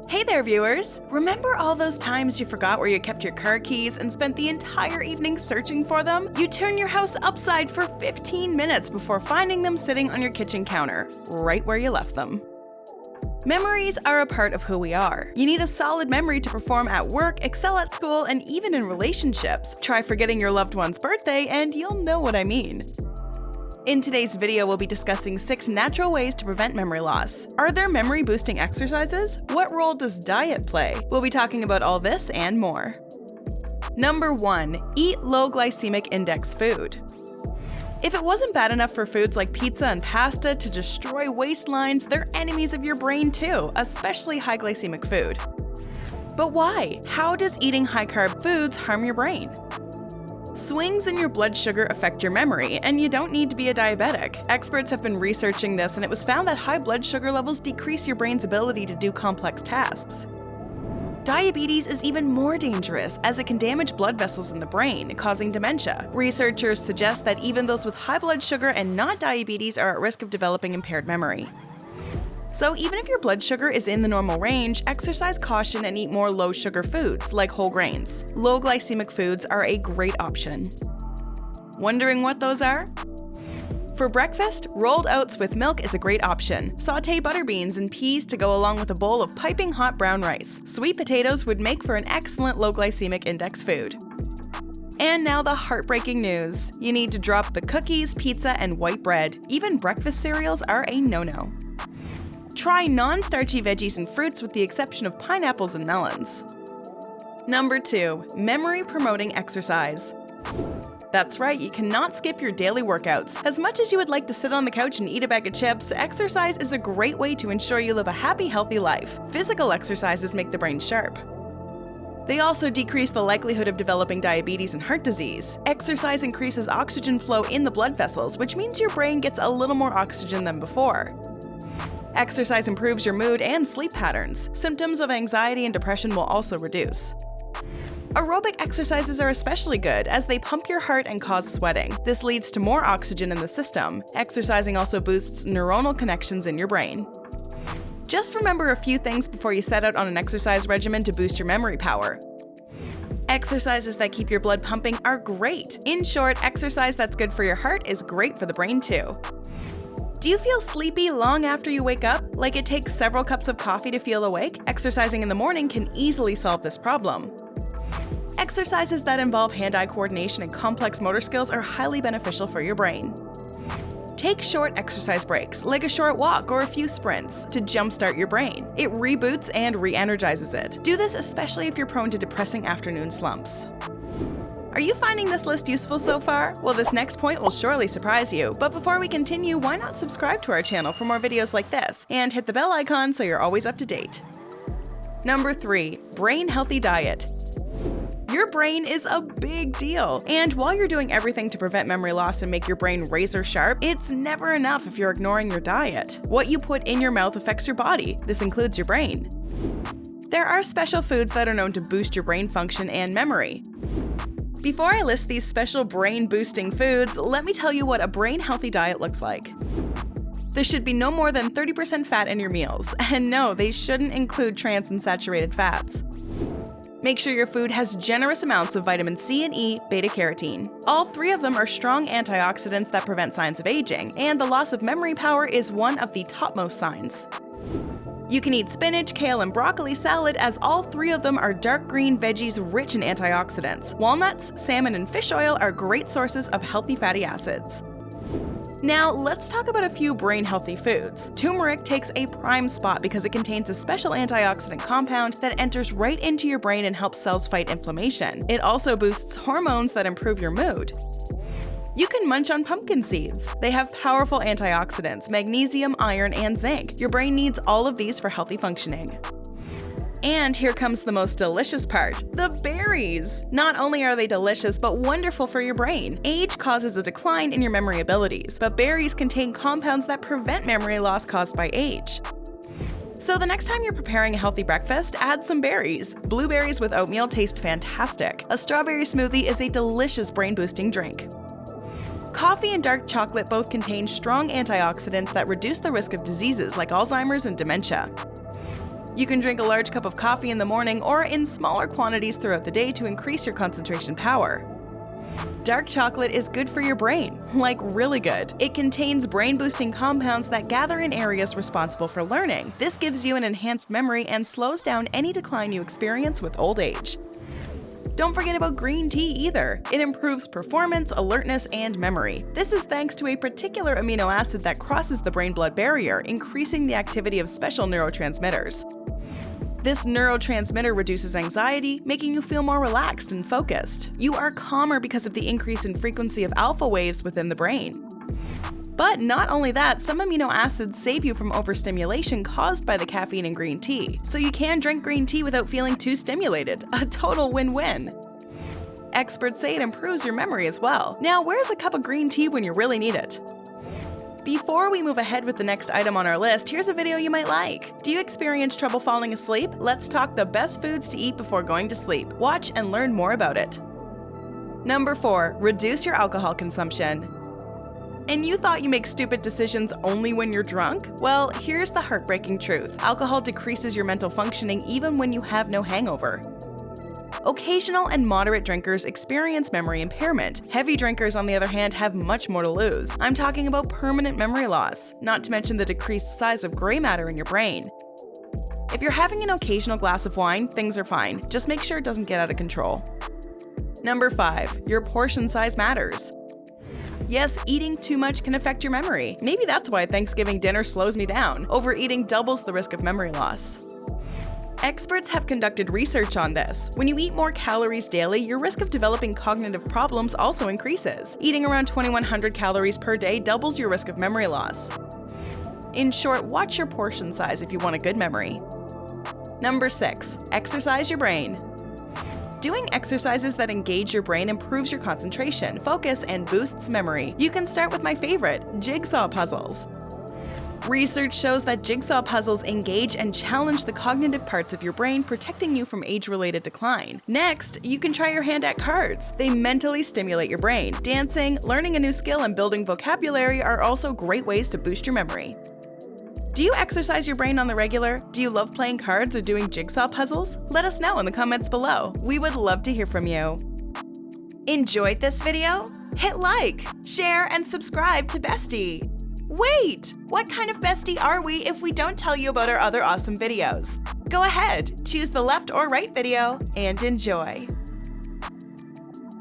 Hey there, viewers! Remember all those times you forgot where you kept your car keys and spent the entire evening searching for them? You turn your house upside for 15 minutes before finding them sitting on your kitchen counter, right where you left them. Memories are a part of who we are. You need a solid memory to perform at work, excel at school, and even in relationships. Try forgetting your loved one's birthday and you'll know what I mean. In today's video, we'll be discussing 6 natural ways to prevent memory loss. Are there memory-boosting exercises? What role does diet play? We'll be talking about all this and more. Number 1. Eat low glycemic index food. If it wasn't bad enough for foods like pizza and pasta to destroy waistlines, they're enemies of your brain too, especially high glycemic food. But why? How does eating high-carb foods harm your brain? Swings in your blood sugar affect your memory, and you don't need to be a diabetic. Experts have been researching this, and it was found that high blood sugar levels decrease your brain's ability to do complex tasks. Diabetes is even more dangerous, as it can damage blood vessels in the brain, causing dementia. Researchers suggest that even those with high blood sugar and not diabetes are at risk of developing impaired memory. So even if your blood sugar is in the normal range, exercise caution and eat more low-sugar foods, like whole grains. Low glycemic foods are a great option. Wondering what those are? For breakfast, rolled oats with milk is a great option. Sauté butter beans and peas to go along with a bowl of piping hot brown rice. Sweet potatoes would make for an excellent low glycemic index food. And now the heartbreaking news. You need to drop the cookies, pizza, and white bread. Even breakfast cereals are a no-no. Try non-starchy veggies and fruits with the exception of pineapples and melons. Number 2. Memory-promoting exercise. That's right, you cannot skip your daily workouts. As much as you would like to sit on the couch and eat a bag of chips, exercise is a great way to ensure you live a happy, healthy life. Physical exercises make the brain sharp. They also decrease the likelihood of developing diabetes and heart disease. Exercise increases oxygen flow in the blood vessels, which means your brain gets a little more oxygen than before. Exercise improves your mood and sleep patterns. Symptoms of anxiety and depression will also reduce. Aerobic exercises are especially good as they pump your heart and cause sweating. This leads to more oxygen in the system. Exercising also boosts neuronal connections in your brain. Just remember a few things before you set out on an exercise regimen to boost your memory power. Exercises that keep your blood pumping are great. In short, exercise that's good for your heart is great for the brain too. Do you feel sleepy long after you wake up? Like it takes several cups of coffee to feel awake? Exercising in the morning can easily solve this problem. Exercises that involve hand-eye coordination and complex motor skills are highly beneficial for your brain. Take short exercise breaks, like a short walk or a few sprints, to jumpstart your brain. It reboots and re-energizes it. Do this especially if you're prone to depressing afternoon slumps. Are you finding this list useful so far? Well, this next point will surely surprise you, but before we continue, why not subscribe to our channel for more videos like this, and hit the bell icon so you're always up to date. Number 3. Brain-healthy diet. Your brain is a big deal, and while you're doing everything to prevent memory loss and make your brain razor sharp, it's never enough if you're ignoring your diet. What you put in your mouth affects your body. This includes your brain. There are special foods that are known to boost your brain function and memory. Before I list these special brain-boosting foods, let me tell you what a brain-healthy diet looks like. There should be no more than 30% fat in your meals, and no, they shouldn't include trans and saturated fats. Make sure your food has generous amounts of vitamin C and E, beta-carotene. All 3 of them are strong antioxidants that prevent signs of aging, and the loss of memory power is one of the topmost signs. You can eat spinach, kale, and broccoli salad as all 3 of them are dark green veggies rich in antioxidants. Walnuts, salmon, and fish oil are great sources of healthy fatty acids. Now, let's talk about a few brain-healthy foods. Turmeric takes a prime spot because it contains a special antioxidant compound that enters right into your brain and helps cells fight inflammation. It also boosts hormones that improve your mood. You can munch on pumpkin seeds. They have powerful antioxidants, magnesium, iron, and zinc. Your brain needs all of these for healthy functioning. And here comes the most delicious part, the berries! Not only are they delicious, but wonderful for your brain. Age causes a decline in your memory abilities, but berries contain compounds that prevent memory loss caused by age. So the next time you're preparing a healthy breakfast, add some berries. Blueberries with oatmeal taste fantastic. A strawberry smoothie is a delicious brain-boosting drink. Coffee and dark chocolate both contain strong antioxidants that reduce the risk of diseases like Alzheimer's and dementia. You can drink a large cup of coffee in the morning or in smaller quantities throughout the day to increase your concentration power. Dark chocolate is good for your brain, like really good. It contains brain-boosting compounds that gather in areas responsible for learning. This gives you an enhanced memory and slows down any decline you experience with old age. Don't forget about green tea either. It improves performance, alertness, and memory. This is thanks to a particular amino acid that crosses the brain-blood barrier, increasing the activity of special neurotransmitters. This neurotransmitter reduces anxiety, making you feel more relaxed and focused. You are calmer because of the increase in frequency of alpha waves within the brain. But not only that, some amino acids save you from overstimulation caused by the caffeine in green tea, so you can drink green tea without feeling too stimulated. A total win-win. Experts say it improves your memory as well. Now, where's a cup of green tea when you really need it? Before we move ahead with the next item on our list, here's a video you might like. Do you experience trouble falling asleep? Let's talk the best foods to eat before going to sleep. Watch and learn more about it. Number 4. Reduce your alcohol consumption. And you thought you make stupid decisions only when you're drunk? Well, here's the heartbreaking truth. Alcohol decreases your mental functioning even when you have no hangover. Occasional and moderate drinkers experience memory impairment. Heavy drinkers, on the other hand, have much more to lose. I'm talking about permanent memory loss, not to mention the decreased size of gray matter in your brain. If you're having an occasional glass of wine, things are fine. Just make sure it doesn't get out of control. Number 5. Your portion size matters. Yes, eating too much can affect your memory. Maybe that's why Thanksgiving dinner slows me down. Overeating doubles the risk of memory loss. Experts have conducted research on this. When you eat more calories daily, your risk of developing cognitive problems also increases. Eating around 2,100 calories per day doubles your risk of memory loss. In short, watch your portion size if you want a good memory. Number 6. Exercise your brain. Doing exercises that engage your brain improves your concentration, focus, and boosts memory. You can start with my favorite, jigsaw puzzles. Research shows that jigsaw puzzles engage and challenge the cognitive parts of your brain, protecting you from age-related decline. Next, you can try your hand at cards. They mentally stimulate your brain. Dancing, learning a new skill, and building vocabulary are also great ways to boost your memory. Do you exercise your brain on the regular? Do you love playing cards or doing jigsaw puzzles? Let us know in the comments below. We would love to hear from you. Enjoyed this video? Hit like, share, and subscribe to Bestie. Wait! What kind of bestie are we if we don't tell you about our other awesome videos? Go ahead, choose the left or right video, and enjoy.